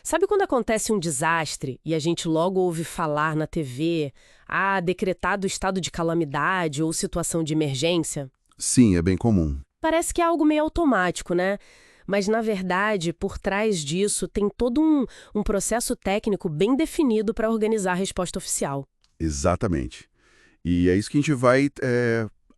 Sabe quando acontece um desastre e a gente logo ouve falar na TV, decretado estado de calamidade ou situação de emergência? Sim, é bem comum. Parece que é algo meio automático, né? Mas, na verdade, por trás disso tem todo um processo técnico bem definido para organizar a resposta oficial. Exatamente. E é isso que a gente vai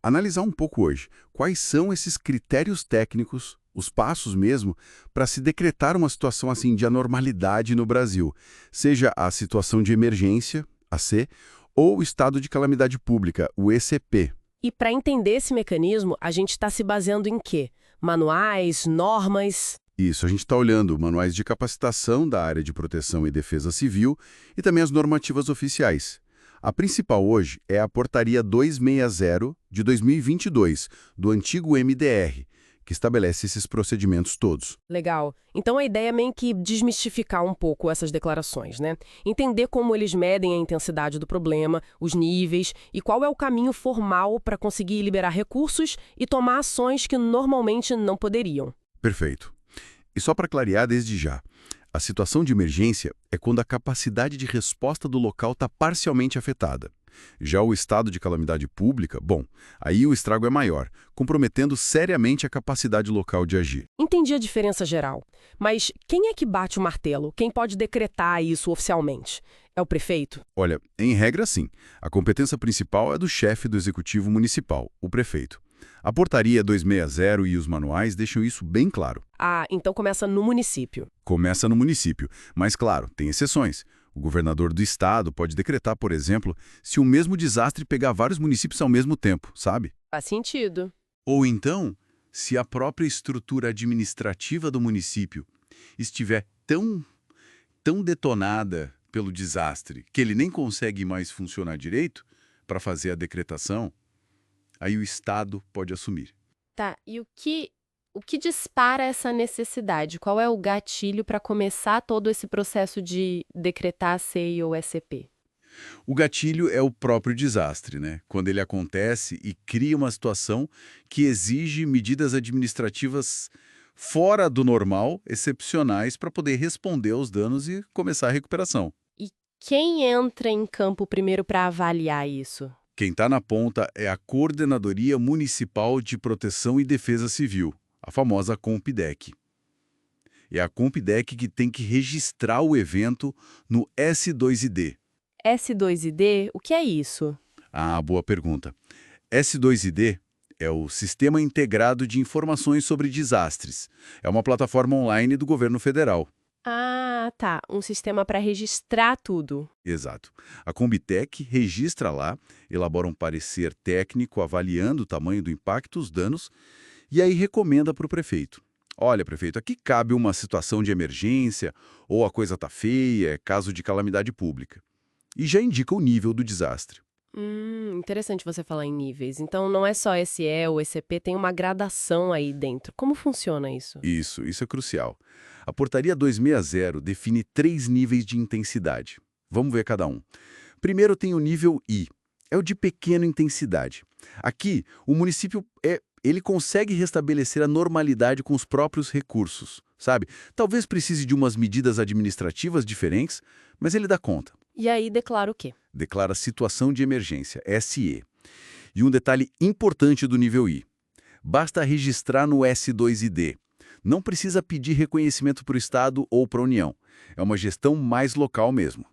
analisar um pouco hoje. Quais são esses critérios técnicos, os passos mesmo, para se decretar uma situação assim de anormalidade no Brasil? Seja a situação de emergência, a C, ou o estado de calamidade pública, o ECP. E para entender esse mecanismo, a gente está se baseando em quê? Manuais, normas? Isso, a gente está olhando manuais de capacitação da área de proteção e defesa civil e também as normativas oficiais. A principal hoje é a Portaria 260 de 2022, do antigo MDR, que estabelece esses procedimentos todos. Legal. Então a ideia é meio que desmistificar um pouco essas declarações, né? Entender como eles medem a intensidade do problema, os níveis e qual é o caminho formal para conseguir liberar recursos e tomar ações que normalmente não poderiam. Perfeito. E só para clarear desde já, a situação de emergência é quando a capacidade de resposta do local está parcialmente afetada. Já o estado de calamidade pública, bom, aí o estrago é maior, comprometendo seriamente a capacidade local de agir. Entendi a diferença geral. Mas quem é que bate o martelo? Quem pode decretar isso oficialmente? É o prefeito? Olha, em regra sim, a competência principal é do chefe do executivo municipal, o prefeito. A portaria 260 e os manuais deixam isso bem claro. Então começa no município. Começa no município, mas claro, tem exceções. O governador do estado pode decretar, por exemplo, se o mesmo desastre pegar vários municípios ao mesmo tempo, sabe? Faz sentido. Ou então, se a própria estrutura administrativa do município estiver tão detonada pelo desastre que ele nem consegue mais funcionar direito para fazer a decretação, aí o estado pode assumir. Tá, e o que dispara essa necessidade? Qual é o gatilho para começar todo esse processo de decretar a CEI ou SCP? O gatilho é o próprio desastre, né? Quando ele acontece e cria uma situação que exige medidas administrativas fora do normal, excepcionais, para poder responder aos danos e começar a recuperação. E quem entra em campo primeiro para avaliar isso? Quem está na ponta é a Coordenadoria Municipal de Proteção e Defesa Civil, a famosa COMPIDEC. É a COMPIDEC que tem que registrar o evento no S2ID. S2ID, o que é isso? Ah, boa pergunta. S2ID é o Sistema Integrado de Informações sobre Desastres. É uma plataforma online do governo federal. Ah, tá. Um sistema para registrar tudo. Exato. A Combitec registra lá, elabora um parecer técnico avaliando o tamanho do impacto, os danos, e aí recomenda para o prefeito. Olha, prefeito, aqui cabe uma situação de emergência, ou a coisa está feia, é caso de calamidade pública. E já indica o nível do desastre. Interessante você falar em níveis. Então não é só SE ou ECP, tem uma gradação aí dentro. Como funciona isso? Isso é crucial. A Portaria 260 define 3 níveis de intensidade. Vamos ver cada um. Primeiro tem o nível I, é o de pequena intensidade. Aqui, o município ele consegue restabelecer a normalidade com os próprios recursos, sabe? Talvez precise de umas medidas administrativas diferentes, mas ele dá conta. E aí declara o quê? Declara situação de emergência, SE. E um detalhe importante do nível I. Basta registrar no S2ID. Não precisa pedir reconhecimento para o Estado ou para a União. É uma gestão mais local mesmo.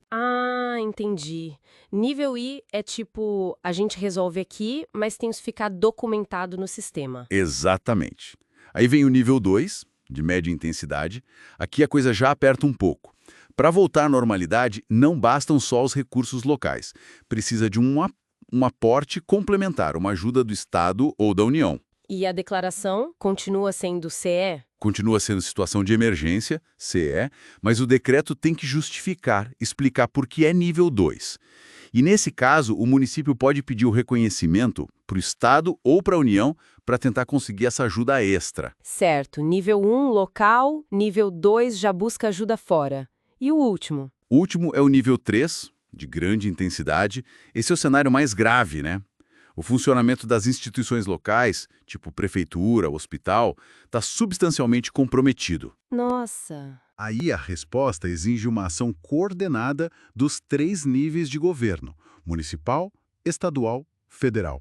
Entendi. Nível I é tipo, a gente resolve aqui, mas tem que ficar documentado no sistema. Exatamente. Aí vem o nível 2, de média intensidade. Aqui a coisa já aperta um pouco. Para voltar à normalidade, não bastam só os recursos locais. Precisa de um aporte complementar, uma ajuda do Estado ou da União. E a declaração continua sendo CE? Continua sendo situação de emergência, CE, mas o decreto tem que justificar, explicar por que é nível 2. E nesse caso, o município pode pedir o reconhecimento para o Estado ou para a União para tentar conseguir essa ajuda extra. Certo. Nível 1, local. Nível 2, já busca ajuda fora. E o último? O último é o nível 3, de grande intensidade. Esse é o cenário mais grave, né? O funcionamento das instituições locais, tipo prefeitura, hospital, está substancialmente comprometido. Nossa. Aí a resposta exige uma ação coordenada dos 3 níveis de governo: municipal, estadual, federal.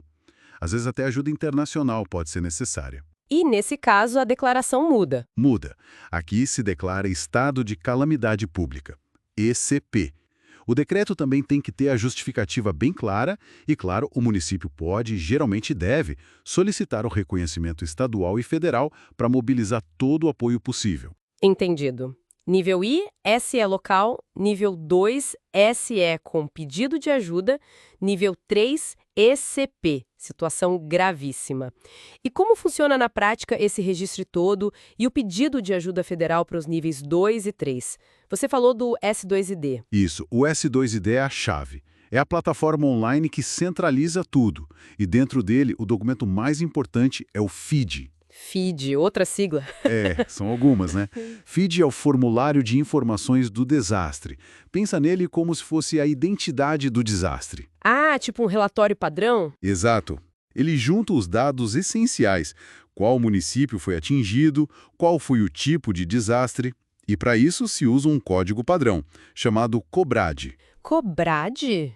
Às vezes até ajuda internacional pode ser necessária. E, nesse caso, a declaração muda. Muda. Aqui se declara Estado de Calamidade Pública, ECP. O decreto também tem que ter a justificativa bem clara e, claro, o município pode, e geralmente deve, solicitar o reconhecimento estadual e federal para mobilizar todo o apoio possível. Entendido. Nível I, SE local. Nível 2, SE com pedido de ajuda. Nível 3, ECP, situação gravíssima. E como funciona na prática esse registro todo e o pedido de ajuda federal para os níveis 2 e 3? Você falou do S2ID. Isso, o S2ID é a chave. É a plataforma online que centraliza tudo. E dentro dele, o documento mais importante é o FID. FID, outra sigla. São algumas, né? FID é o Formulário de Informações do Desastre. Pensa nele como se fosse a identidade do desastre. Ah, tipo um relatório padrão? Exato. Ele junta os dados essenciais: qual município foi atingido, qual foi o tipo de desastre, e para isso se usa um código padrão, chamado COBRAD. COBRAD?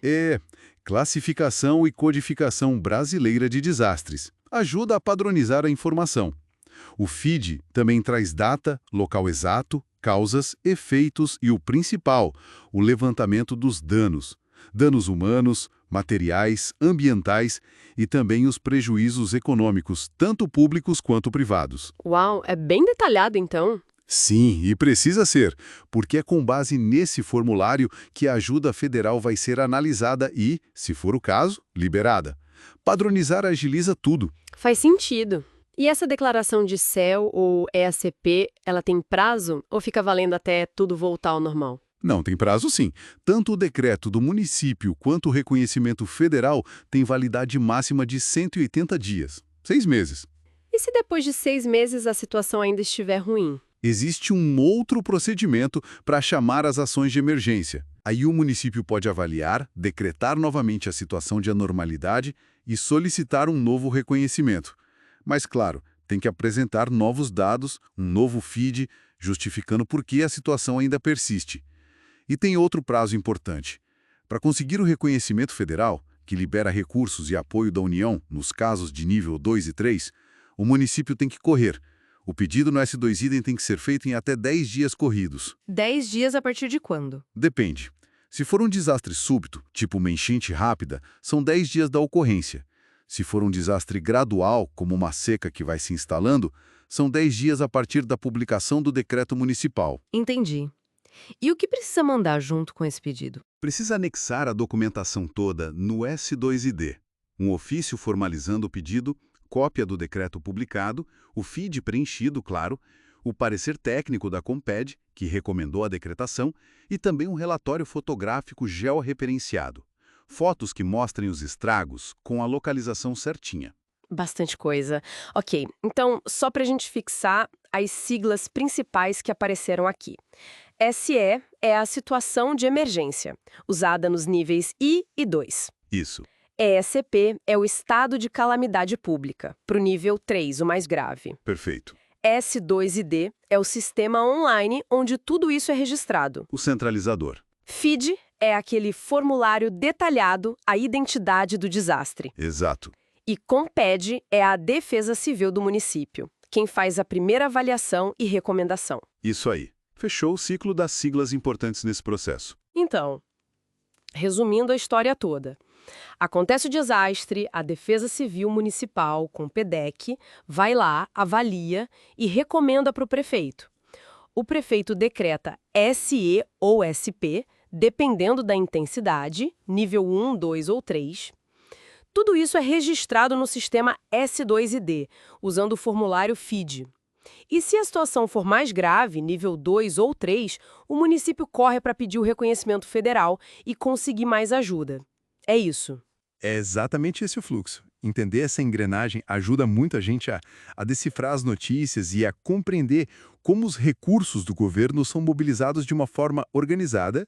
Classificação e Codificação Brasileira de Desastres. Ajuda a padronizar a informação. O FID também traz data, local exato, causas, efeitos e o principal, o levantamento dos danos. Danos humanos, materiais, ambientais e também os prejuízos econômicos, tanto públicos quanto privados. Uau, é bem detalhado então. Sim, e precisa ser, porque é com base nesse formulário que a ajuda federal vai ser analisada e, se for o caso, liberada. Padronizar agiliza tudo. Faz sentido. E essa declaração de CEL ou EACP, ela tem prazo ou fica valendo até tudo voltar ao normal? Não, tem prazo sim. Tanto o decreto do município quanto o reconhecimento federal têm validade máxima de 180 dias, 6 meses. E se depois de 6 meses a situação ainda estiver ruim? Existe um outro procedimento para chamar as ações de emergência. Aí o município pode avaliar, decretar novamente a situação de anormalidade e solicitar um novo reconhecimento. Mas, claro, tem que apresentar novos dados, um novo FID, justificando por que a situação ainda persiste. E tem outro prazo importante. Para conseguir o reconhecimento federal, que libera recursos e apoio da União nos casos de nível 2 e 3, o município tem que correr. O pedido no S2ID tem que ser feito em até 10 dias corridos. 10 dias a partir de quando? Depende. Se for um desastre súbito, tipo uma enchente rápida, são 10 dias da ocorrência. Se for um desastre gradual, como uma seca que vai se instalando, são 10 dias a partir da publicação do decreto municipal. Entendi. E o que precisa mandar junto com esse pedido? Precisa anexar a documentação toda no S2ID. Um ofício formalizando o pedido, cópia do decreto publicado, o FID preenchido, claro, o parecer técnico da Comped, que recomendou a decretação, e também um relatório fotográfico georreferenciado. Fotos que mostrem os estragos com a localização certinha. Bastante coisa. Ok, então, só para a gente fixar as siglas principais que apareceram aqui. SE é a situação de emergência, usada nos níveis I e 2. Isso. ESP é o estado de calamidade pública, para o nível 3, o mais grave. Perfeito. S2ID é o sistema online onde tudo isso é registrado. O centralizador. FID é aquele formulário detalhado, a identidade do desastre. Exato. E COMPED é a defesa civil do município, quem faz a primeira avaliação e recomendação. Isso aí. Fechou o ciclo das siglas importantes nesse processo. Então, resumindo a história toda. Acontece o desastre, a Defesa Civil Municipal, com o PDEC, vai lá, avalia e recomenda para o prefeito. O prefeito decreta SE ou SP, dependendo da intensidade, nível 1, 2 ou 3. Tudo isso é registrado no sistema S2ID, usando o formulário FID. E se a situação for mais grave, nível 2 ou 3, o município corre para pedir o reconhecimento federal e conseguir mais ajuda. É isso. É exatamente esse o fluxo. Entender essa engrenagem ajuda muito a gente a decifrar as notícias e a compreender como os recursos do governo são mobilizados de uma forma organizada,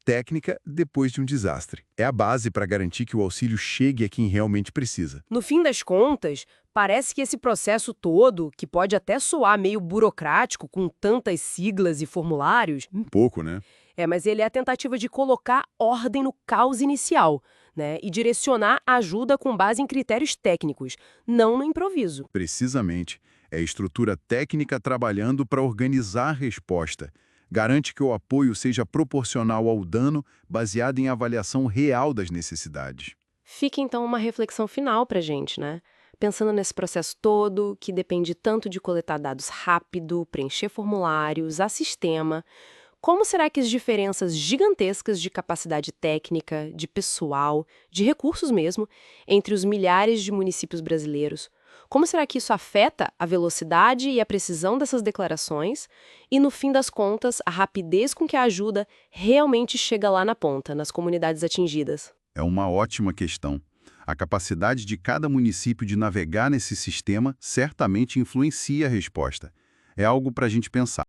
técnica depois de um desastre. É a base para garantir que o auxílio chegue a quem realmente precisa. No fim das contas, parece que esse processo todo, que pode até soar meio burocrático com tantas siglas e formulários, Um pouco, né? mas ele é a tentativa de colocar ordem no caos inicial, né, e direcionar a ajuda com base em critérios técnicos, não no improviso. Precisamente. É a estrutura técnica trabalhando para organizar a resposta. Garante que o apoio seja proporcional ao dano, baseado em avaliação real das necessidades. Fica então uma reflexão final para a gente, né? Pensando nesse processo todo, que depende tanto de coletar dados rápido, preencher formulários, a sistema. Como será que as diferenças gigantescas de capacidade técnica, de pessoal, de recursos mesmo, entre os milhares de municípios brasileiros, como será que isso afeta a velocidade e a precisão dessas declarações e, no fim das contas, a rapidez com que a ajuda realmente chega lá na ponta, nas comunidades atingidas? É uma ótima questão. A capacidade de cada município de navegar nesse sistema certamente influencia a resposta. É algo para a gente pensar.